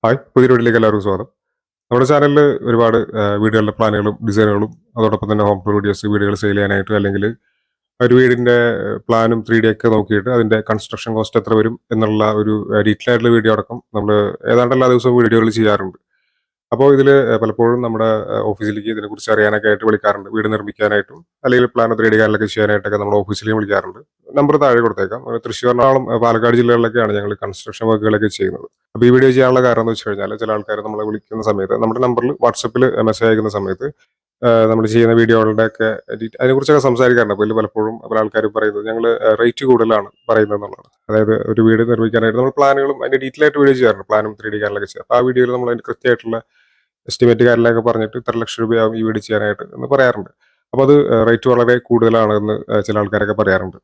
Hi! പുതിയ വീഡിയോയിലേക്ക് എല്ലാവർക്കും സ്വാഗതം. നമ്മുടെ ചാനലിൽ ഒരുപാട് വീടുകളുടെ പ്ലാനുകളും ഡിസൈനുകളും അതോടൊപ്പം തന്നെ ഹോം ടൂർ വീഡിയോസ് വീടുകൾ സെയിൽ ചെയ്യാനായിട്ട് അല്ലെങ്കിൽ ഒരു വീടിന്റെ പ്ലാനും 3D ഒക്കെ നോക്കിയിട്ട് അതിന്റെ കൺസ്ട്രക്ഷൻ കോസ്റ്റ് എത്ര വരും എന്നുള്ള ഒരു ഡീറ്റെയിൽ ആയിട്ടുള്ള വീഡിയോ അടക്കം നമ്മൾ ഏതാണ്ട് എല്ലാ ദിവസവും വീഡിയോകൾ ചെയ്യാറുണ്ട്. അപ്പോൾ ഇതിൽ പലപ്പോഴും നമ്മുടെ ഓഫീസിലേക്ക് ഇതിനെക്കുറിച്ച് അറിയാനൊക്കെ ആയിട്ട് വിളിക്കാറുണ്ട്. വീട് നിർമ്മിക്കാനായിട്ടും അല്ലെങ്കിൽ പ്ലാൻ 3D കാര്യങ്ങളൊക്കെ ചെയ്യാനായിട്ടൊക്കെ നമ്മുടെ ഓഫീസിലേക്ക് വിളിക്കാറുണ്ട്. നമ്പർ താഴെ കൊടുത്തേക്കാം. തൃശ്ശൂർ, എറണാകുളം, പാലക്കാട് ജില്ലകളിലൊക്കെയാണ് ഞങ്ങൾ കൺസ്ട്രക്ഷൻ വർക്കുകളൊക്കെ ചെയ്യുന്നത്. അപ്പോൾ ഈ വീഡിയോ ചെയ്യാനുള്ള കാരണം എന്ന് വെച്ച് കഴിഞ്ഞാൽ ചില ആൾക്കാർ നമ്മളെ വിളിക്കുന്ന സമയത്ത് നമ്മുടെ നമ്പറിൽ വാട്സപ്പിൽ മെസ്സേജ് അയക്കുന്ന സമയത്ത് നമ്മൾ ചെയ്യുന്ന വീഡിയോകളുടെ ഒക്കെ അതിനെക്കുറിച്ചൊക്കെ സംസാരിക്കാറുണ്ട്. അപ്പോൾ ഇതിൽ പലപ്പോഴും പല ആൾക്കാർ പറയുന്നത് ഞങ്ങൾ റേറ്റ് കൂടുതലാണ് പറയുന്നത് എന്നുള്ളതാണ്. അതായത് ഒരു വീട് നിർമ്മിക്കാനായിട്ട് നമ്മൾ പ്ലാനുകളും അതിന്റെ ഡീറ്റെയിൽ ആയിട്ട് വീഡിയോ ചെയ്യാറുണ്ട്. പ്ലാനും 3D കാര്യങ്ങളൊക്കെ ചെയ്യാം. അപ്പോൾ ആ വീഡിയോയിൽ നമ്മൾ അതിന്റെ കൃത്യമായിട്ടുള്ള എസ്റ്റിമേറ്റ് കാര്യങ്ങളൊക്കെ പറഞ്ഞിട്ട് ഇത്ര ലക്ഷം രൂപയാവും ഈ വീട് ചെയ്യാനായിട്ട് എന്ന് പറയാറുണ്ട്. അപ്പോൾ അത് റേറ്റ് വളരെ കൂടുതലാണ് എന്ന് ചില ആൾക്കാരൊക്കെ പറയാറുണ്ട്.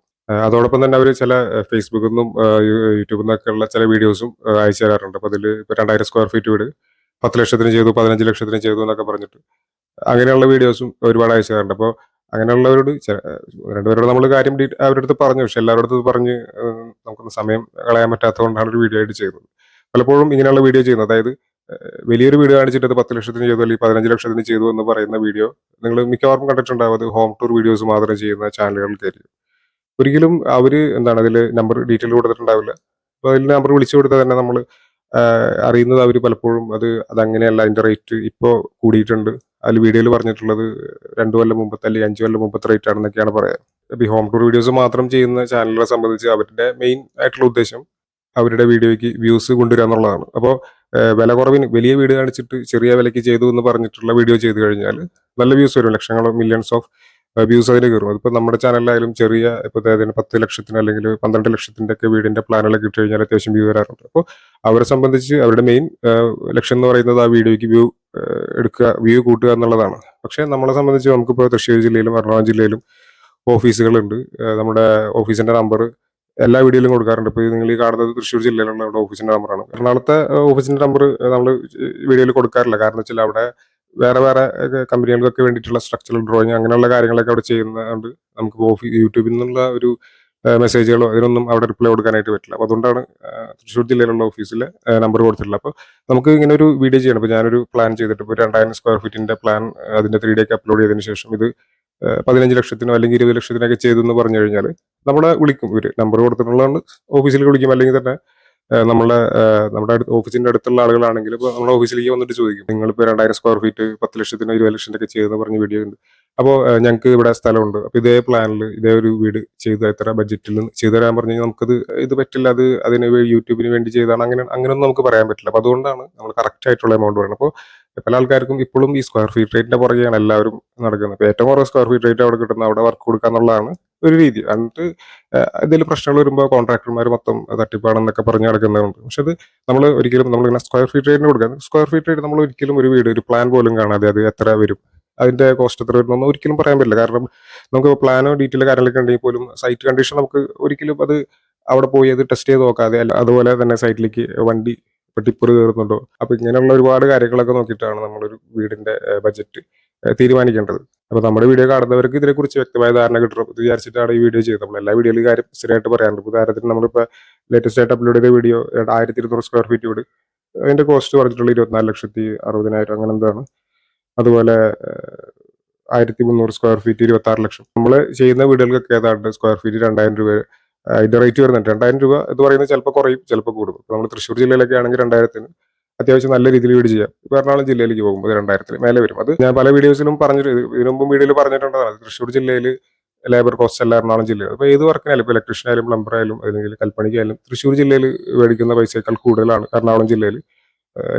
അതോടൊപ്പം തന്നെ അവർ ചില ഫേസ്ബുക്കിൽ നിന്നും യൂട്യൂബിൽ നിന്നൊക്കെയുള്ള ചില വീഡിയോസും അയച്ചു തരാറുണ്ട്. അപ്പോൾ അതിൽ ഇപ്പോൾ 2000 സ്ക്വയർ ഫീറ്റ് വീട് 10 ലക്ഷത്തിന് ചെയ്തു, 15 ലക്ഷത്തിന് ചെയ്തു എന്നൊക്കെ പറഞ്ഞിട്ട് അങ്ങനെയുള്ള വീഡിയോസും ഒരുപാട് അയച്ചു തരാറുണ്ട്. അപ്പോൾ അങ്ങനെയുള്ളവരോട് രണ്ടുപേരോട് നമ്മൾ കാര്യം അവരുടെ അടുത്ത് പറഞ്ഞു. പക്ഷെ എല്ലാവരുടെ അടുത്ത് പറഞ്ഞ് നമുക്കൊന്ന് സമയം കളയാൻ പറ്റാത്തതുകൊണ്ടാണ് ഒരു വീഡിയോ ആയിട്ട് ചെയ്തത്. പലപ്പോഴും ഇങ്ങനെയുള്ള വീഡിയോ ചെയ്യുന്നത്, അതായത് വലിയൊരു വീട് കാണിച്ചിട്ട് അത് 10 ലക്ഷത്തിന് ചെയ്തു അല്ലെങ്കിൽ 15 ലക്ഷത്തിന് ചെയ്തു എന്ന് പറയുന്ന വീഡിയോ നിങ്ങൾ മിക്കവാറും കണ്ടിട്ടുണ്ടാവും. അത് ഹോം ടൂർ വീഡിയോസ് മാത്രം ചെയ്യുന്ന ചാനലുകൾക്കായിരിക്കും. ഒരിക്കലും അവര് എന്താണ് അതിൽ നമ്പർ ഡീറ്റെയിൽ കൊടുത്തിട്ടുണ്ടാവില്ല. അപ്പോൾ അതിൽ നമ്പർ വിളിച്ചു കൊടുത്താൽ തന്നെ നമ്മൾ അറിയുന്നത് അവർ പലപ്പോഴും അതങ്ങനെയല്ല, അതിന്റെ റേറ്റ് ഇപ്പോൾ കൂടിയിട്ടുണ്ട്. അതിൽ വീഡിയോയിൽ പറഞ്ഞിട്ടുള്ളത് 2 കൊല്ലം മുമ്പത്തെ അല്ലെങ്കിൽ 5 കൊല്ലം മുമ്പത്തെ റേറ്റ് ആണെന്നൊക്കെയാണ് പറയാം. ഇപ്പൊ ഈ ഹോം ടൂർ വീഡിയോസ് മാത്രം ചെയ്യുന്ന ചാനലുകളെ സംബന്ധിച്ച് അവരുടെ മെയിൻ ആയിട്ടുള്ള ഉദ്ദേശം അവരുടെ വീഡിയോയ്ക്ക് വ്യൂസ് കൊണ്ടുവരിക എന്നുള്ളതാണ്. അപ്പോൾ വില കുറവിന് വലിയ വീട് കാണിച്ചിട്ട് ചെറിയ വിലയ്ക്ക് ചെയ്തു എന്ന് പറഞ്ഞിട്ടുള്ള വീഡിയോ ചെയ്തു കഴിഞ്ഞാൽ നല്ല വ്യൂസ് വരും. ലക്ഷങ്ങളോ മില്യൺസ് ഓഫ് വ്യൂസ് അതിന് കയറും. അതിപ്പോൾ നമ്മുടെ ചാനലിലായാലും ചെറിയ ഇപ്പോൾ 10 ലക്ഷത്തിന് അല്ലെങ്കിൽ 12 ലക്ഷത്തിന്റെ ഒക്കെ വീടിന്റെ പ്ലാനുകളൊക്കെ ഇട്ട് കഴിഞ്ഞാൽ അത്യാവശ്യം വ്യൂ വരാറുണ്ട്. അപ്പോൾ അവരെ സംബന്ധിച്ച് അവരുടെ മെയിൻ ലക്ഷ്യം എന്ന് പറയുന്നത് ആ വീഡിയോയ്ക്ക് എടുക്കുക, വ്യൂ കൂട്ടുക എന്നുള്ളതാണ്. പക്ഷേ നമ്മളെ സംബന്ധിച്ച് നമുക്കിപ്പോൾ തൃശ്ശൂർ ജില്ലയിലും എറണാകുളം ജില്ലയിലും ഓഫീസുകളുണ്ട്. നമ്മുടെ ഓഫീസിന്റെ നമ്പർ എല്ലാ വീഡിയോയിലും കൊടുക്കാറുണ്ട്. ഇപ്പോൾ നിങ്ങൾ ഈ കാണുന്നത് തൃശ്ശൂർ ജില്ലയിലുള്ള നമ്മുടെ ഓഫീസിന്റെ നമ്പറാണ്. എറണാകുളത്തെ ഓഫീസിന്റെ നമ്പർ നമ്മൾ വീഡിയോയിൽ കൊടുക്കാറില്ല. കാരണം വെച്ചാൽ അവിടെ വേറെ വേറെ കമ്പനികൾക്കൊക്കെ വേണ്ടിയിട്ടുള്ള സ്ട്രക്ചറൽ ഡ്രോയിങ് അങ്ങനെയുള്ള കാര്യങ്ങളൊക്കെ അവിടെ ചെയ്യുന്നതുകൊണ്ട് നമുക്ക് യൂട്യൂബിൽ നിന്നുള്ള ഒരു മെസ്സേജുകളോ അതിനൊന്നും അവിടെ റിപ്ലൈ കൊടുക്കാനായിട്ട് പറ്റില്ല. അപ്പോൾ അതുകൊണ്ടാണ് തൃശ്ശൂർ ജില്ലയിലുള്ള ഓഫീസിലെ നമ്പർ കൊടുത്തിട്ടുള്ളത്. അപ്പോൾ നമുക്ക് ഇങ്ങനെ ഒരു വീഡിയോ ചെയ്യണം. ഇപ്പോൾ ഞാനൊരു പ്ലാൻ ചെയ്തിട്ട് ഇപ്പോൾ 2000 സ്ക്വയർ ഫീറ്റിന്റെ പ്ലാൻ അതിന്റെ 3D ഒക്കെ അപ്ലോഡ് ചെയ്തതിന് ശേഷം ഇത് 15 ലക്ഷത്തിനോ അല്ലെങ്കിൽ 20 ലക്ഷത്തിനൊക്കെ ചെയ്തു എന്ന് പറഞ്ഞു കഴിഞ്ഞാൽ നമ്മളെ വിളിക്കും. ഇവർ നമ്പർ കൊടുത്തിട്ടുള്ളതാണ് ഓഫീസിലേക്ക് വിളിക്കും. അല്ലെങ്കിൽ തന്നെ നമ്മുടെ ഓഫീസിന്റെ അടുത്തുള്ള ആളുകളാണെങ്കിൽ ഇപ്പോൾ നമ്മുടെ ഓഫീസിലേക്ക് വന്നിട്ട് ചോദിക്കും, നിങ്ങളിപ്പോൾ 2000 സ്ക്വയർ ഫീറ്റ് 10 ലക്ഷത്തിനോ 20 ലക്ഷത്തിനൊക്കെ ചെയ്തെന്ന് പറഞ്ഞ വീഡിയോ ഉണ്ട്. അപ്പോൾ ഞങ്ങൾക്ക് ഇവിടെ സ്ഥലമുണ്ട്. അപ്പോൾ ഇതേ പ്ലാനിൽ ഇതേ ഒരു വീട് ചെയ്ത് എത്ര ബഡ്ജറ്റിൽ ചെയ്തു തരാൻ പറഞ്ഞു കഴിഞ്ഞാൽ നമുക്കത് ഇത് പറ്റില്ല, അത് അതിന് യൂട്യൂബിന് വേണ്ടി ചെയ്താണ്, അങ്ങനെയൊന്നും നമുക്ക് പറയാൻ പറ്റില്ല. അപ്പോൾ അതുകൊണ്ടാണ് നമ്മൾ കറക്റ്റ് ആയിട്ടുള്ള എമൗണ്ട് പറയുന്നത്. അപ്പോൾ പല ആൾക്കാർക്കും ഇപ്പോഴും ഈ സ്ക്വയർ ഫീറ്റ് റേറ്റിന്റെ പുറകെയാണ് എല്ലാവരും നടക്കുന്നത്. ഇപ്പോൾ ഏറ്റവും കുറവ് സ്ക്വയർ ഫീറ്റ് റേറ്റ് അവിടെ കിട്ടുന്ന അവിടെ വർക്ക് കൊടുക്കുക എന്നുള്ളതാണ് ഒരു രീതി. എന്നിട്ട് എന്തെങ്കിലും പ്രശ്നങ്ങൾ വരുമ്പോൾ കോൺട്രാക്ടർമാർ മൊത്തം തട്ടിപ്പാണെന്നൊക്കെ പറഞ്ഞ് നടക്കുന്നുണ്ട്. പക്ഷെ അത് നമ്മൾ ഇങ്ങനെ സ്ക്വയർ ഫീറ്റ് റേറ്റിന് കൊടുക്കുക. സ്ക്വയർ ഫീറ്റ് റേറ്റ് നമ്മൾ ഒരിക്കലും ഒരു വീട് ഒരു പ്ലാൻ പോലും കാണാതെ അത് എത്ര വരും, അതിന്റെ കോസ്റ്റ് എത്ര വരും എന്നൊന്നും ഒരിക്കലും പറയാൻ പറ്റില്ല. കാരണം നമുക്ക് പ്ലാനോ ഡീറ്റെയിൽ കാര്യങ്ങളൊക്കെ ഉണ്ടെങ്കിൽ പോലും സൈറ്റ് കണ്ടീഷൻ നമുക്ക് ഒരിക്കലും അത് അവിടെ പോയി അത് ടെസ്റ്റ് ചെയ്ത് നോക്കാതെ, അതുപോലെ തന്നെ സൈറ്റിലേക്ക് വണ്ടി ഇപ്പൊ ടിപ്പർ കയറുന്നുണ്ടോ, അപ്പൊ ഇങ്ങനെയുള്ള ഒരുപാട് കാര്യങ്ങളൊക്കെ നോക്കിയിട്ടാണ് നമ്മളൊരു വീടിന്റെ ബഡ്ജറ്റ് തീരുമാനിക്കേണ്ടത്. അപ്പൊ നമ്മുടെ വീഡിയോ കാണുന്നവർക്ക് ഇതിനെക്കുറിച്ച് വ്യക്തമായ ധാരണ കിട്ടണം എന്ന് വിചാരിച്ചിട്ടാണ് ഈ വീഡിയോ ചെയ്തത്. നമ്മൾ എല്ലാ വീഡിയോയിലും കാര്യം സ്ഥിരമായിട്ട് പറയാറുണ്ട്. ഉദാഹരണത്തിന് നമ്മളിപ്പോൾ ലേറ്റസ്റ്റ് ആയിട്ട് അപ്ലോഡ് ചെയ്ത വീഡിയോ 1200 സ്ക്വയർ ഫീറ്റ് വീട്, അതിന്റെ കോസ്റ്റ് പറഞ്ഞിട്ടുള്ള 24,60,000 അങ്ങനെ എന്താണ്. അതുപോലെ 1300 സ്ക്വയർ ഫീറ്റ് 26 ലക്ഷം. നമ്മൾ ചെയ്യുന്ന വീടുകൾക്കൊക്കെ ഏതാണ്ട് സ്ക്വയർ ഫീറ്റ് 2000 രൂപ അതിന്റെ റേറ്റ് വരുന്നുണ്ട്. 2000 രൂപ എന്ന് പറയുന്നത് ചിലപ്പോൾ കുറയും ചിലപ്പോൾ കൂടും. നമ്മൾ തൃശ്ശൂർ ജില്ലയിലൊക്കെ ആണെങ്കിൽ 2000-ന് അത്യാവശ്യം നല്ല രീതിയിൽ വീട് ചെയ്യാം. ഇപ്പോൾ എറണാകുളം ജില്ലയിലേക്ക് പോകുമ്പോൾ 2000-ന് മേലെ വരും. അത് ഞാൻ പല വീഡിയോസിലും പറഞ്ഞിട്ട് ഇതിനു മുമ്പും വീഡിയോയിൽ പറഞ്ഞിട്ടുള്ളതാണ്. തൃശ്ശൂർ ജില്ലയിൽ ലേബർ കോസ്റ്റ് അല്ല എറണാകുളം ജില്ലയിൽ. അപ്പോൾ ഏത് വർക്കിനായാലും ഇപ്പോൾ ഇലക്ട്രീഷ്യൻ ആയാലും പ്ലംബർ ആയാലും അല്ലെങ്കിൽ കൽപ്പണിക്കായാലും തൃശ്ശൂർ ജില്ലയിൽ മേടിക്കുന്ന പൈസയേക്കാൾ കൂടുതലാണ് എറണാകുളം ജില്ലയിൽ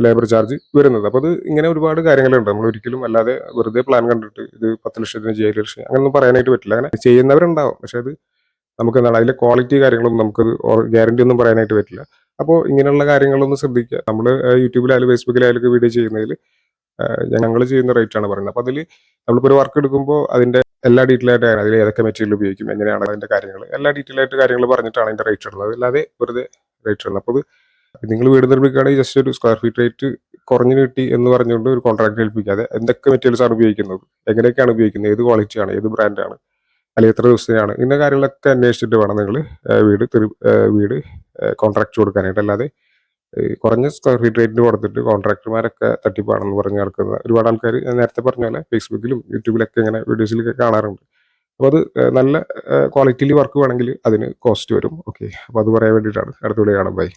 ലേബർ ചാർജ് വരുന്നത്. അപ്പോൾ അത് ഇങ്ങനെ ഒരുപാട് കാര്യങ്ങളുണ്ട്. നമ്മൾ ഒരിക്കലും അല്ലാതെ വെറുതെ പ്ലാൻ കണ്ടിട്ട് ഇത് 10 ലക്ഷത്തിന് 7 ലക്ഷം അങ്ങനെയൊന്നും പറയാനായിട്ട് പറ്റില്ല. അങ്ങനെ ചെയ്യുന്നവരുണ്ടാവും. പക്ഷെ അത് നമുക്ക് എന്താണ് അതിലെ ക്വാളിറ്റി കാര്യങ്ങളൊന്നും നമുക്കത് ഗ്യാരണ്ടി ഒന്നും പറയാനായിട്ട് പറ്റില്ല. അപ്പോൾ ഇങ്ങനെയുള്ള കാര്യങ്ങളൊന്നും ശ്രദ്ധിക്കുക. നമ്മൾ യൂട്യൂബിലായാലും ഫേസ്ബുക്കിലായാലും ഒക്കെ വീഡിയോ ചെയ്യുന്നതിൽ ഞങ്ങൾ ചെയ്യുന്ന റേറ്റ് ആണ് പറയുന്നത്. അപ്പോൾ അതിൽ നമ്മളിപ്പോൾ ഒരു വർക്ക് എടുക്കുമ്പോൾ അതിന്റെ എല്ലാ ഡീറ്റെയിൽ ആയിട്ട് അതിൽ ഏതൊക്കെ മെറ്റീരിയൽ ഉപയോഗിക്കും, എങ്ങനെയാണ് അതിന്റെ കാര്യങ്ങൾ, എല്ലാ ഡീറ്റെയിൽ ആയിട്ട് കാര്യങ്ങൾ പറഞ്ഞിട്ടാണ് അതിന്റെ റേറ്റ് ഇടുന്നത്. അല്ലാതെ വെറുതെ റേറ്റ് ഇടുന്നത്. അപ്പോൾ നിങ്ങൾ വീട് നിർമ്മിക്കുകയാണെങ്കിൽ ജസ്റ്റ് ഒരു സ്ക്വയർ ഫീറ്റ് റേറ്റ് കുറഞ്ഞു കിട്ടി എന്ന് പറഞ്ഞുകൊണ്ട് ഒരു കോൺട്രാക്ട് ഏൽപ്പിക്കാതെ എന്തൊക്കെ മെറ്റീരിയൽസ് ആണ് ഉപയോഗിക്കുന്നത്, എങ്ങനെയൊക്കെയാണ് ഉപയോഗിക്കുന്നത്, ഏത് ക്വാളിറ്റിയാണ്, ഏത് ബ്രാൻഡാണ്, അല്ലെങ്കിൽ എത്ര ദിവസത്തെയാണ്, ഇന്ന കാര്യങ്ങളൊക്കെ അന്വേഷിച്ചിട്ട് വേണം നിങ്ങൾ വീട് കോൺട്രാക്ട് കൊടുക്കാനായിട്ട്. അല്ലാതെ കുറഞ്ഞ സ്ക്വയർ ഫീറ്റ് റേറ്റിന് കൊടുത്തിട്ട് കോൺട്രാക്ടർമാരൊക്കെ തട്ടിപ്പാണെന്ന് പറഞ്ഞ് നടക്കുന്ന ഒരുപാട് ആൾക്കാർ ഞാൻ നേരത്തെ പറഞ്ഞ പോലെ ഫേസ്ബുക്കിലും യൂട്യൂബിലൊക്കെ ഇങ്ങനെ വീഡിയോസിലൊക്കെ കാണാറുണ്ട്. അപ്പോൾ അത് നല്ല ക്വാളിറ്റിയിൽ വർക്ക് വേണമെങ്കിൽ അതിന് കോസ്റ്റ് വരും. ഓക്കെ. അപ്പോൾ അത് പറയാൻ വേണ്ടിയിട്ടാണ്. അടുത്ത വീഡിയോ കാണാം. ബൈ.